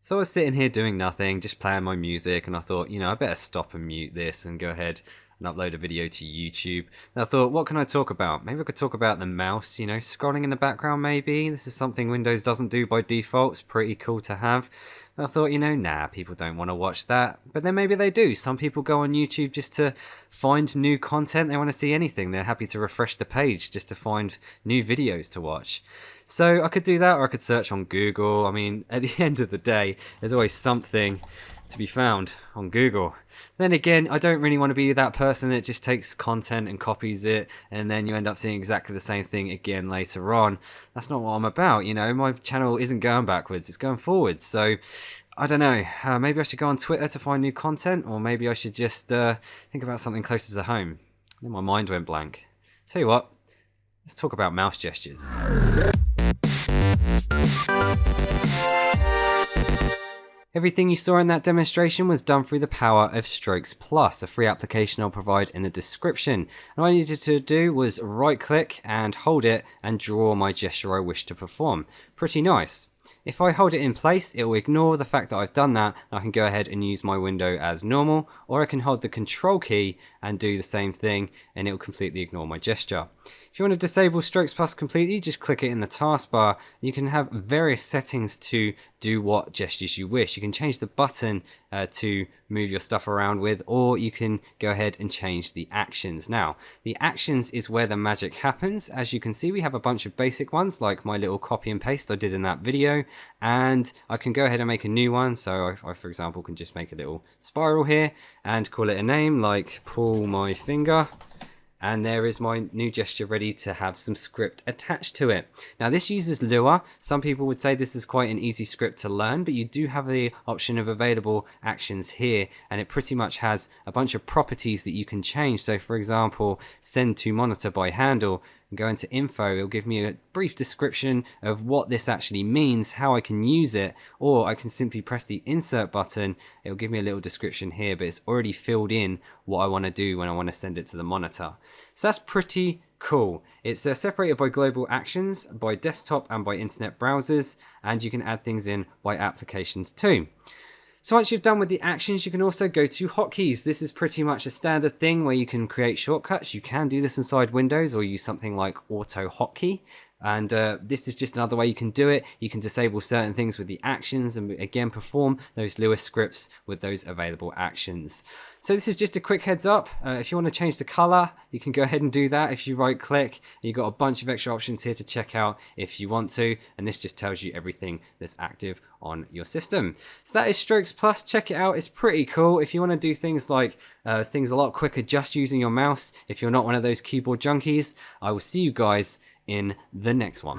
So I was sitting here doing nothing, just playing my music, and I thought, I better stop and mute this and go ahead and upload a video to YouTube. And I thought, what can I talk about? Maybe I could talk about the mouse, scrolling in the background maybe. This is something Windows doesn't do by default. It's pretty cool to have. And I thought, nah, people don't want to watch that. But then maybe they do. Some people go on YouTube just to find new content. They want to see anything. They're happy to refresh the page just to find new videos to watch. So I could do that, or I could search on Google. I mean, at the end of the day, there's always something to be found on Google. Then again, I don't really want to be that person that just takes content and copies it, and then you end up seeing exactly the same thing again later on. That's not what I'm about, My channel isn't going backwards, it's going forwards. So I don't know, maybe I should go on Twitter to find new content, or maybe I should just think about something closer to home. Then my mind went blank. Tell you what, let's talk about mouse gestures. Everything you saw in that demonstration was done through the power of Strokes Plus, a free application I'll provide in the description. And all I needed to do was right click and hold it and draw my gesture I wish to perform. Pretty nice. If I hold it in place, it will ignore the fact that I've done that, and I can go ahead and use my window as normal, or I can hold the control key and do the same thing and it will completely ignore my gesture. If you want to disable Strokes Plus completely, just click it in the taskbar. You can have various settings to do what gestures you wish. You can change the button to move your stuff around with, or you can go ahead and change the actions. Now, the actions is where the magic happens. As you can see, we have a bunch of basic ones, like my little copy and paste I did in that video, and I can go ahead and make a new one. So I for example, can just make a little spiral here and call it a name like pull my finger. And there is my new gesture ready to have some script attached to it. Now this uses Lua. Some people would say this is quite an easy script to learn, but you do have the option of available actions here, and it pretty much has a bunch of properties that you can change. So for example, send to monitor by handle, and go into info, it'll give me a brief description of what this actually means, how I can use it, or I can simply press the insert button. It'll give me a little description here, but it's already filled in what I want to do when I want to send it to the monitor. So that's pretty cool. It's separated by global actions, by desktop and by internet browsers, and you can add things in by applications too. So once you've done with the actions, you can also go to hotkeys. This is pretty much a standard thing where you can create shortcuts. You can do this inside Windows or use something like auto hotkey. And this is just another way you can do it. You can disable certain things with the actions and again perform those Lua scripts with those available actions. So this is just a quick heads up. If you want to change the color, you can go ahead and do that. If you right click, you've got a bunch of extra options here to check out if you want to, and this just tells you everything that's active on your system. So that is Strokes Plus. Check it out, it's pretty cool. If you want to do things like things a lot quicker just using your mouse, if you're not one of those keyboard junkies, I will see you guys in the next one.